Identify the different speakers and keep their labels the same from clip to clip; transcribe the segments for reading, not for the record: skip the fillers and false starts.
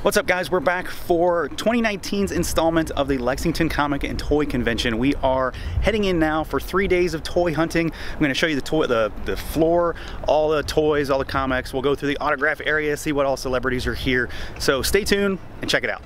Speaker 1: What's up, guys? We're back for 2019's installment of the Lexington Comic and Toy Convention. We are heading in now for 3 days of toy hunting. I'm going to show you the floor, all the toys, all the comics. We'll go through the autograph area, see what all celebrities are here. So stay tuned and check it out.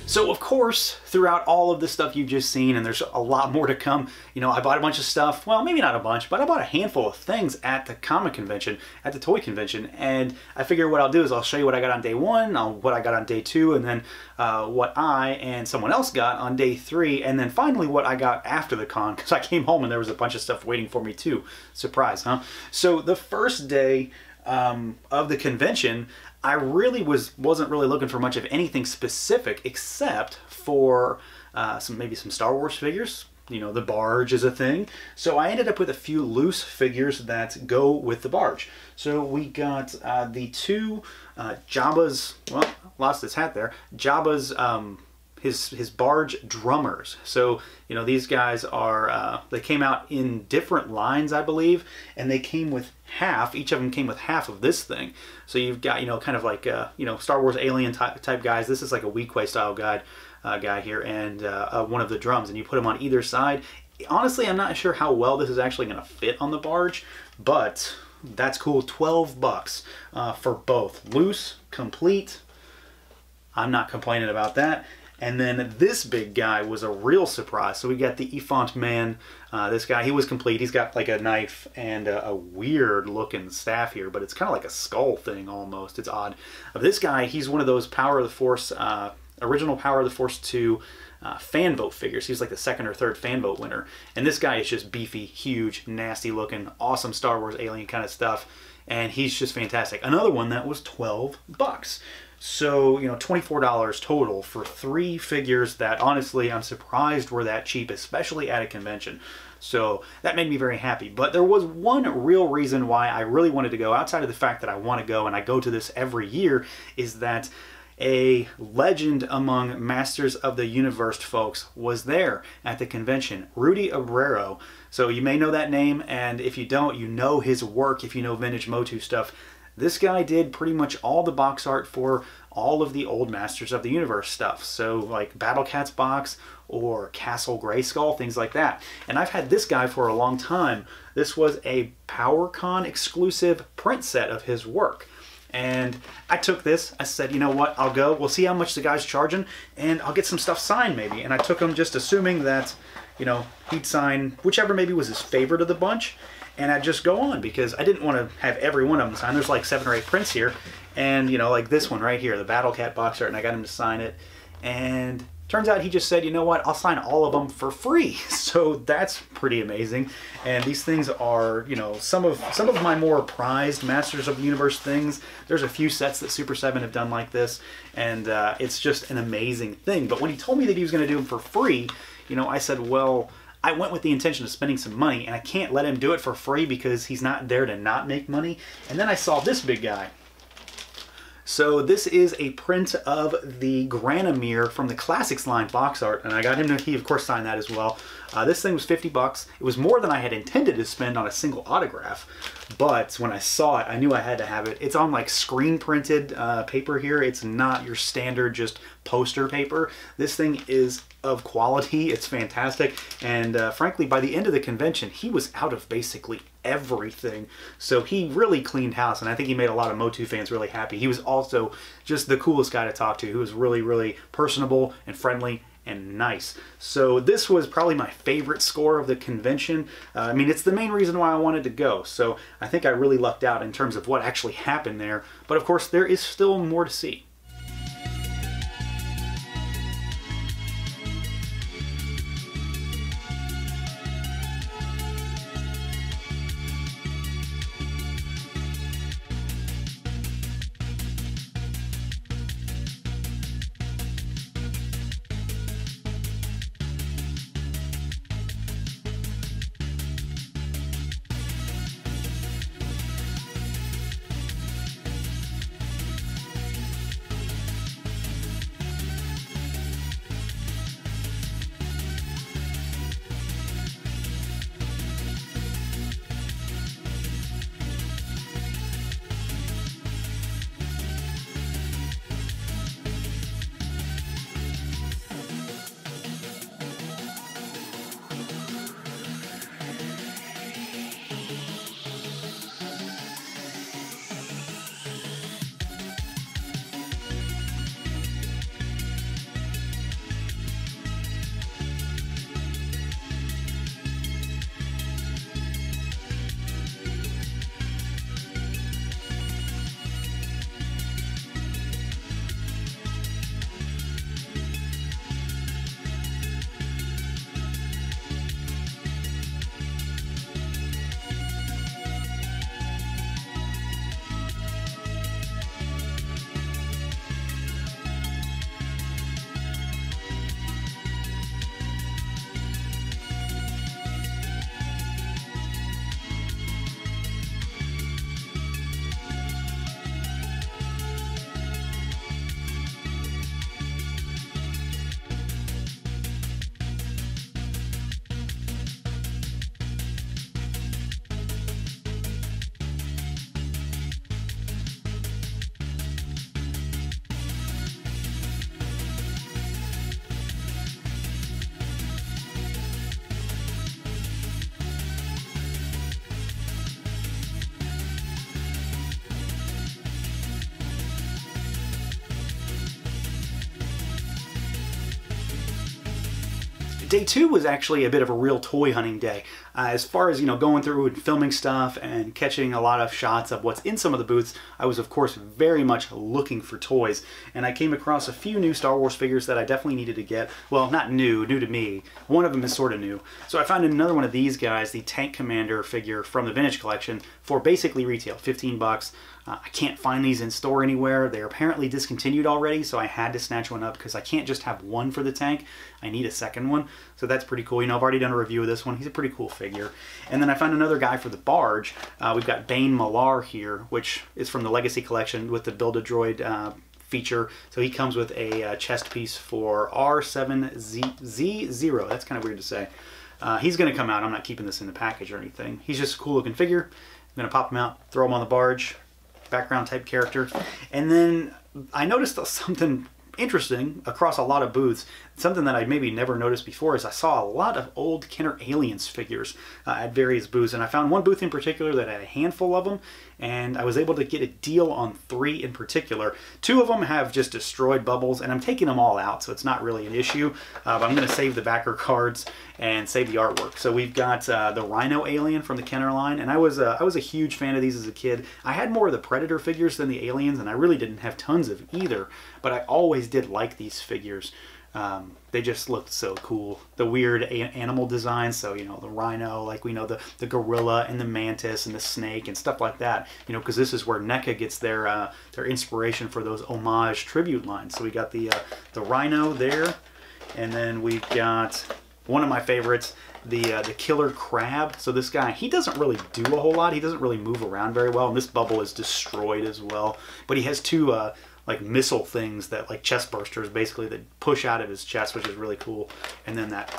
Speaker 1: So of course, throughout all of the stuff you've just seen, and there's a lot more to come, you know, I bought a bunch of stuff, well, maybe not a bunch, but I bought a handful of things at the comic convention, at the toy convention, and I figure what I'll do is I'll show you what I got on day one, what I got on day two, and then what I and someone else got on day three, and then finally what I got after the con, because I came home and there was a bunch of stuff waiting for me too. Surprise, huh? So the first day of the convention, I really wasn't really looking for much of anything specific except for maybe some Star Wars figures. You know, the barge is a thing. So I ended up with a few loose figures that go with the barge. So we got the two Jabba's, well, lost his hat there, Jabba's his barge drummers. So, you know, these guys are, they came out in different lines, I believe, and they came with half, each of them came with half of this thing. So you've got, you know, kind of like, you know, Star Wars alien type guys. This is like a Weequay style guy here, and one of the drums, and you put them on either side. Honestly, I'm not sure how well this is actually going to fit on the barge, but that's cool. 12 bucks for both. Loose, complete. I'm not complaining about that. And then this big guy was a real surprise. So we got the Effant Man. This guy, he was complete. He's got like a knife and a weird looking staff here, but it's kind of like a skull thing almost. It's odd. This guy, he's one of those Power of the Force, original Power of the Force 2 fan vote figures. He's like the second or third fan vote winner. And this guy is just beefy, huge, nasty looking, awesome Star Wars alien kind of stuff. And he's just fantastic. Another one that was 12 bucks. So, you know, $24 total for 3 figures that, honestly, I'm surprised were that cheap, especially at a convention. So that made me very happy. But there was one real reason why I really wanted to go, outside of the fact that I want to go, and I go to this every year, is that a legend among Masters of the Universe folks was there at the convention, Rudy Abrero. So you may know that name, and if you don't, you know his work if you know vintage Motu stuff. This guy did pretty much all the box art for all of the old Masters of the Universe stuff. So like Battle Cat's box or Castle Grayskull, things like that. And I've had this guy for a long time. This was a PowerCon exclusive print set of his work. And I took this, I said, you know what, I'll go, we'll see how much the guy's charging, and I'll get some stuff signed maybe. And I took him just assuming that, you know, he'd sign whichever maybe was his favorite of the bunch, and I'd just go on because I didn't want to have every one of them signed. There's like 7 or 8 prints here, And, you know, like this one right here, the Battle Cat box art, and I got him to sign it. And turns out he just said, you know what, I'll sign all of them for free. So that's pretty amazing. And these things are, you know, some of my more prized Masters of the Universe things. There's a few sets that Super 7 have done like this, and it's just an amazing thing. But when he told me that he was going to do them for free, you know, I said, well, I went with the intention of spending some money, and I can't let him do it for free because he's not there to not make money. And then I saw this big guy. So this is a print of the Granomir from the Classics line box art, and I got him to, he of course signed that as well. This thing was 50 bucks. It was more than I had intended to spend on a single autograph, but when I saw it, I knew I had to have it. It's on like screen printed paper here. It's not your standard just poster paper. This thing is of quality. It's fantastic, and frankly, by the end of the convention, he was out of basically everything. So he really cleaned house, and I think he made a lot of Motu fans really happy. He was also just the coolest guy to talk to. He was really, really personable and friendly and nice. So this was probably my favorite score of the convention. I mean, it's the main reason why I wanted to go. So I think I really lucked out in terms of what actually happened there. But of course, there is still more to see. Day 2 was actually a bit of a real toy hunting day. As far as, you know, going through and filming stuff and catching a lot of shots of what's in some of the booths, I was of course very much looking for toys. And I came across a few new Star Wars figures that I definitely needed to get. Well, not new to me. One of them is sort of new. So I found another one of these guys, the Tank Commander figure from the Vintage Collection, for basically retail, 15 bucks. I can't find these in store anywhere. They're apparently discontinued already, so I had to snatch one up because I can't just have one for the tank. I need a second one. So that's pretty cool. You know, I've already done a review of this one. He's a pretty cool figure. And then I found another guy for the barge. We've got Bane Malar here, which is from the Legacy Collection with the Build-A-Droid feature. So he comes with a chest piece for R7Z0. That's kind of weird to say. He's going to come out. I'm not keeping this in the package or anything. He's just a cool looking figure. I'm going to pop him out, throw him on the barge. Background type character. And then I noticed something interesting across a lot of booths. something that I maybe never noticed before is I saw a lot of old Kenner Aliens figures at various booths, and I found one booth in particular that had a handful of them, and I was able to get a deal on 3 in particular. 2 of them have just destroyed bubbles, and I'm taking them all out, so it's not really an issue, but I'm going to save the backer cards and save the artwork. So we've got the Rhino Alien from the Kenner line, and I was a huge fan of these as a kid. I had more of the Predator figures than the Aliens, and I really didn't have tons of either, but I always did like these figures. They just looked so cool. The weird animal designs, so, you know, the rhino, like we know the gorilla and the mantis and the snake and stuff like that, you know, because this is where Neca gets their inspiration for those homage tribute lines. So we got the rhino there, and then we've got one of my favorites, the killer crab. So this guy, he doesn't really do a whole lot. He doesn't really move around very well, and this bubble is destroyed as well. But he has 2 like missile things that, like chest bursters basically, that push out of his chest, which is really cool. And then that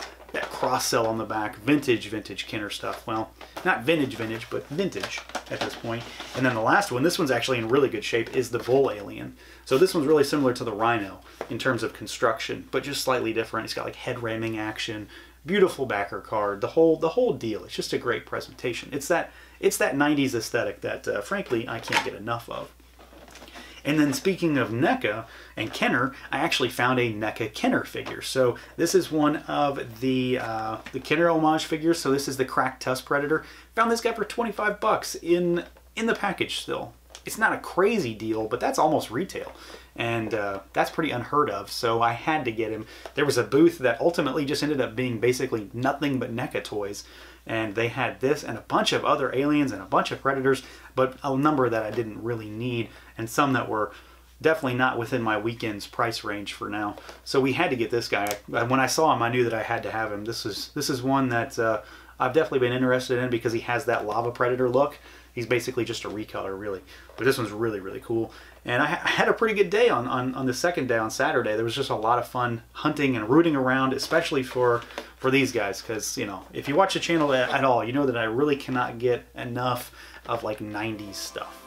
Speaker 1: cross cell on the back, vintage Kenner stuff. Well, not vintage, but vintage at this point. And then the last one, this one's actually in really good shape, is the bull alien. So this one's really similar to the rhino in terms of construction, but just slightly different. It's got like head ramming action, beautiful backer card, the whole deal. It's just a great presentation. It's that 90s aesthetic that frankly I can't get enough of. And then speaking of Neca and Kenner, I actually found a Neca Kenner figure. So this is one of the Kenner homage figures. So this is the cracked Tusk Predator. Found this guy for 25 bucks in the package still. It's not a crazy deal, but that's almost retail. And that's pretty unheard of, so I had to get him. There was a booth that ultimately just ended up being basically nothing but Neca toys. And they had this and a bunch of other aliens and a bunch of predators, but a number that I didn't really need, and some that were definitely not within my weekend's price range for now. So we had to get this guy. When I saw him, I knew that I had to have him. This is one that I've definitely been interested in because he has that lava predator look. He's basically just a recolor, really. But this one's really, really cool. And I had a pretty good day on the second day, on Saturday. There was just a lot of fun hunting and rooting around, especially for these guys. Because, you know, if you watch the channel at all, you know that I really cannot get enough of, like, 90s stuff.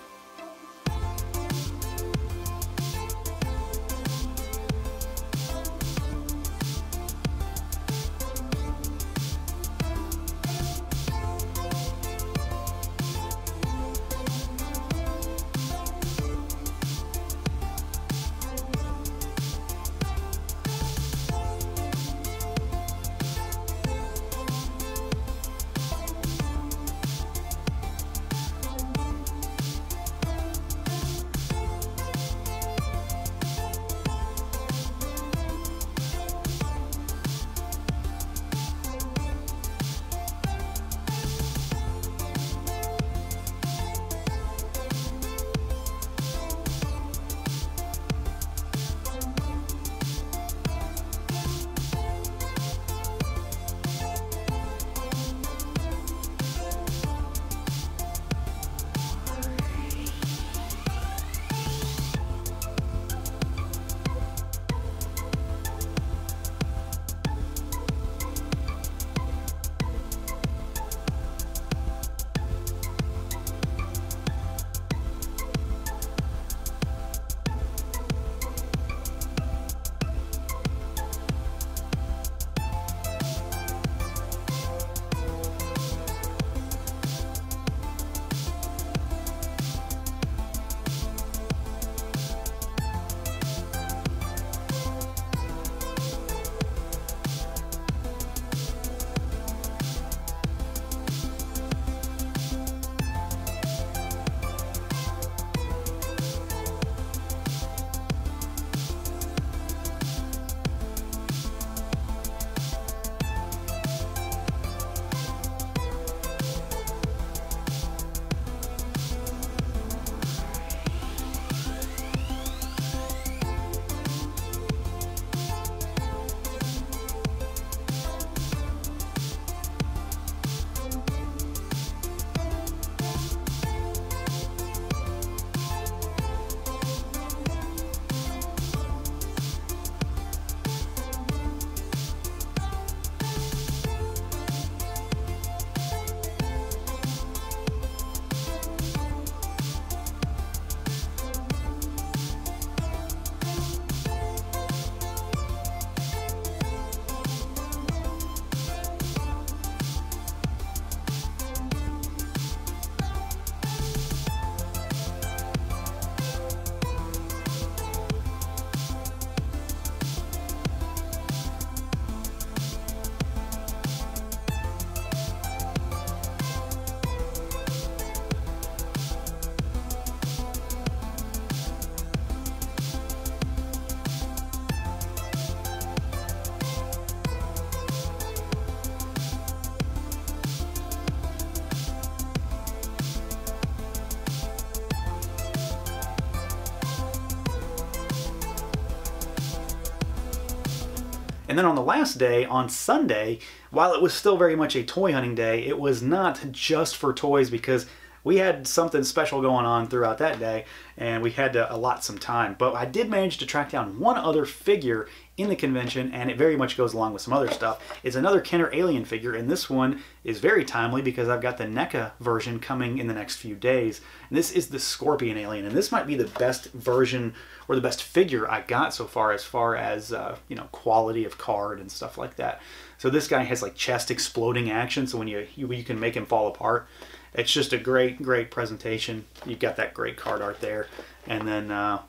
Speaker 1: And then on the last day, on Sunday, while it was still very much a toy hunting day, it was not just for toys because we had something special going on throughout that day and we had to allot some time. But I did manage to track down one other figure in the convention, and it very much goes along with some other stuff. It's another Kenner Alien figure, and this one is very timely because I've got the Neca version coming in the next few days. And this is the Scorpion Alien, and this might be the best version or the best figure I got so far as you know, quality of card and stuff like that. So this guy has like chest exploding action, so when you can make him fall apart. It's just a great presentation. You've got that great card art there, and then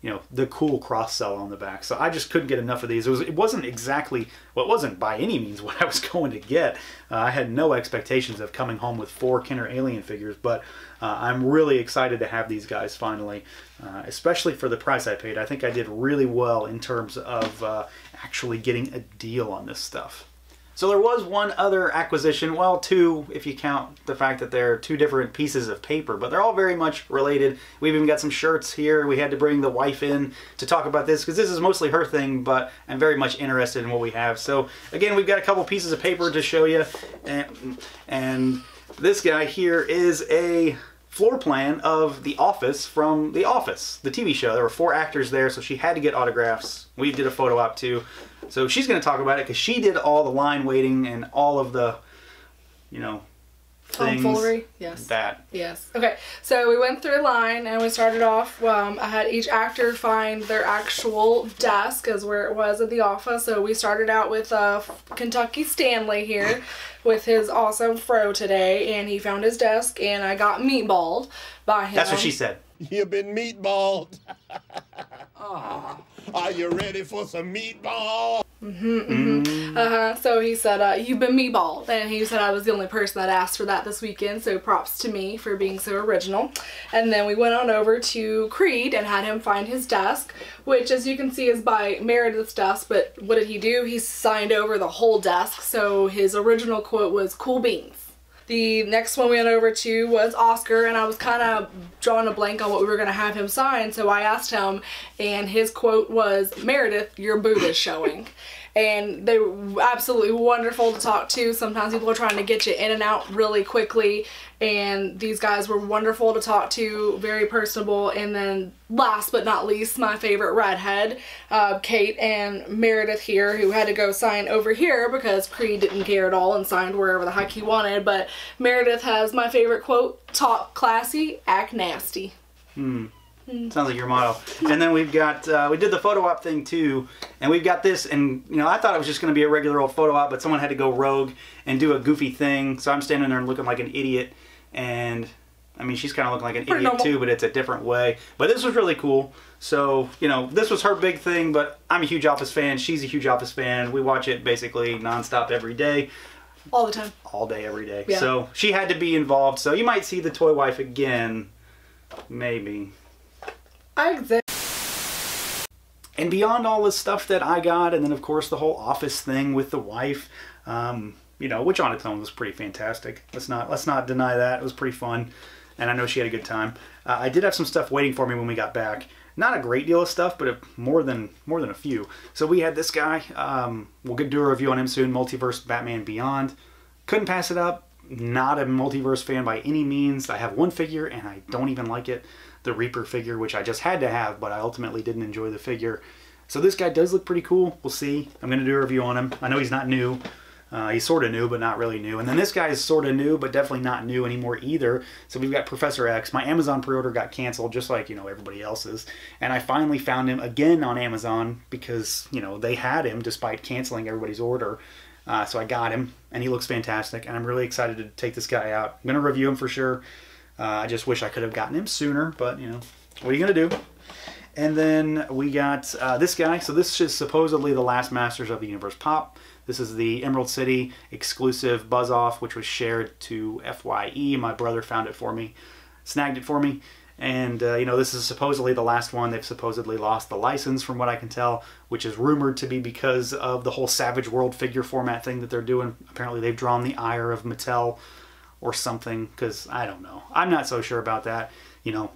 Speaker 1: you know, the cool cross sell on the back. So I just couldn't get enough of these. It wasn't exactly, well, it wasn't by any means what I was going to get. I had no expectations of coming home with 4 Kenner Alien figures, but I'm really excited to have these guys finally, especially for the price I paid. I think I did really well in terms of actually getting a deal on this stuff. So there was one other acquisition, well, 2 if you count the fact that they're 2 different pieces of paper, but they're all very much related. We've even got some shirts here. We had to bring the wife in to talk about this because this is mostly her thing, but I'm very much interested in what we have. So again, we've got a couple pieces of paper to show you, and this guy here is a floor plan of The Office from The Office, the TV show. There were 4 actors there, so she had to get autographs. We did a photo op too. So she's going to talk about it because she did all the line waiting and all of the, you know, things.
Speaker 2: Tomfoolery, yes.
Speaker 1: That.
Speaker 2: Yes. Okay, so we went through a line and we started off, I had each actor find their actual desk as where it was at The Office. So we started out with Kentucky Stanley here with his awesome fro today, and he found his desk, and I got meatballed by him.
Speaker 1: That's what she said.
Speaker 3: You've been meatballed. Are you ready for some meatball?
Speaker 2: So he said, you've been meatballed. And he said I was the only person that asked for that this weekend, so props to me for being so original. And then we went on over to Creed and had him find his desk, which as you can see is by Meredith's desk, but what did he do? He signed over the whole desk, so his original quote was "cool beans." The next one we went over to was Oscar, and I was kind of drawing a blank on what we were going to have him sign, so I asked him, and his quote was, "Meredith, your boob is showing." And they were absolutely wonderful to talk to. Sometimes people are trying to get you in and out really quickly, and these guys were wonderful to talk to, very personable. And then last but not least, my favorite redhead, Kate and Meredith here, who had to go sign over here because Creed didn't care at all and signed wherever the heck he wanted. But Meredith has my favorite quote, "Talk classy, act nasty."
Speaker 1: Sounds like your motto. And then we've got, we did the photo op thing too, and we've got this, and you know, I thought it was just going to be a regular old photo op, but someone had to go rogue and do a goofy thing, so I'm standing there and looking like an idiot, and I mean, she's kind of looking like an idiot normal too, but it's a different way. But this was really cool. So, you know, this was her big thing, but I'm a huge Office fan, she's a huge Office fan, we watch it basically nonstop every day.
Speaker 2: All the time.
Speaker 1: All day, every day.
Speaker 2: Yeah.
Speaker 1: So she had to be involved, so you might see the toy wife again, maybe. And beyond all the stuff that I got, and then of course the whole Office thing with the wife, you know, which on its own was pretty fantastic. Let's not deny that. It was pretty fun, and I know she had a good time. I did have some stuff waiting for me when we got back. Not a great deal of stuff, but more than a few. So we had this guy. We'll do a review on him soon. Multiverse Batman Beyond. Couldn't pass it up. Not a multiverse fan by any means. I have one figure and I don't even like it. The Reaper figure, which I just had to have, but I ultimately didn't enjoy the figure. So this guy does look pretty cool. We'll see. I'm going to do a review on him. I know he's not new. He's sort of new, but not really new. And then this guy is sort of new, but definitely not new anymore either. So we've got Professor X. My Amazon pre-order got canceled, just like, you know, everybody else's. And I finally found him again on Amazon because, you know, they had him despite canceling everybody's order. So I got him, and he looks fantastic. And I'm really excited to take this guy out. I'm going to review him for sure. I just wish I could have gotten him sooner, but, you know, what are you going to do? And then we got this guy. So this is supposedly the last Masters of the Universe Pop. This is the Emerald City exclusive Buzz-Off, which was shared to FYE. My brother found it for me, snagged it for me. And, you know, this is supposedly the last one. They've supposedly lost the license from what I can tell, which is rumored to be because of the whole Savage World figure format thing that they're doing. Apparently they've drawn the ire of Mattel or something, because I don't know. I'm not so sure about that. You know,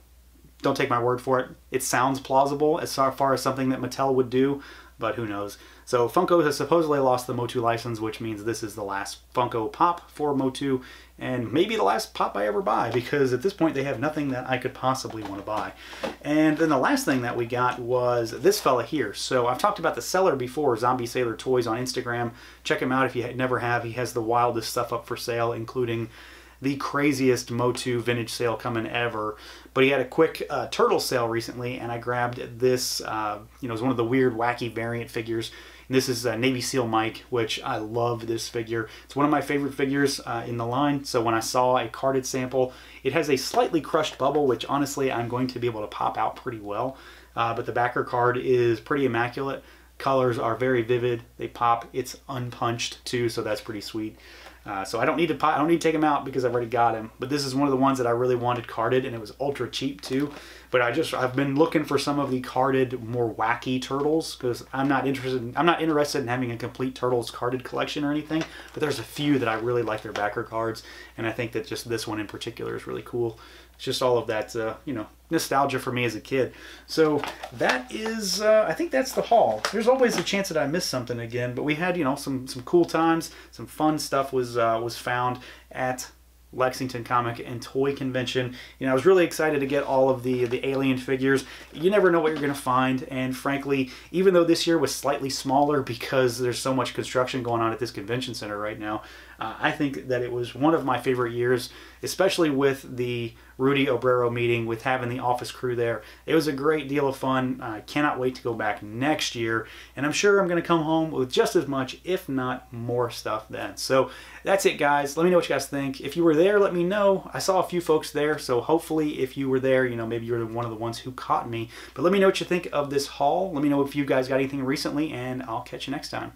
Speaker 1: don't take my word for it. It sounds plausible as far as something that Mattel would do, but who knows. So Funko has supposedly lost the Motu license, which means this is the last Funko Pop for Motu, and maybe the last Pop I ever buy, because at this point they have nothing that I could possibly want to buy. And then the last thing that we got was this fella here. So I've talked about the seller before, Zombie Sailor Toys on Instagram. Check him out if you never have. He has the wildest stuff up for sale, including the craziest Motu vintage sale coming ever. But he had a quick turtle sale recently, and I grabbed this, you know, it's one of the weird, wacky variant figures. And this is Navy SEAL Mike, which I love this figure. It's one of my favorite figures in the line. So when I saw a carded sample, it has a slightly crushed bubble, which honestly I'm going to be able to pop out pretty well. But the backer card is pretty immaculate. Colors are very vivid. They pop. It's unpunched too, so that's pretty sweet. So I don't need to take him out because I've already got him. But this is one of the ones that I really wanted carded, and it was ultra cheap too. But I've been looking for some of the carded, more wacky turtles, because I'm not interested in having a complete turtles carded collection or anything. But there's a few that I really like their backer cards, and I think that just this one in particular is really cool. It's just all of that, you know, nostalgia for me as a kid. So that is, I think that's the haul. There's always a chance that I missed something again, but we had, you know, some cool times. Some fun stuff was found at Lexington Comic and Toy Convention. You know, I was really excited to get all of the Alien figures. You never know what you're going to find, and frankly, even though this year was slightly smaller because there's so much construction going on at this convention center right now, I think that it was one of my favorite years, especially with the Rudy Obrero meeting, with having the office crew there. It was a great deal of fun. I cannot wait to go back next year, and I'm sure I'm going to come home with just as much, if not more stuff then. So that's it, guys. Let me know what you guys think. If you were there, let me know. I saw a few folks there, so hopefully if you were there, you know, maybe you're one of the ones who caught me. But let me know what you think of this haul. Let me know if you guys got anything recently, and I'll catch you next time.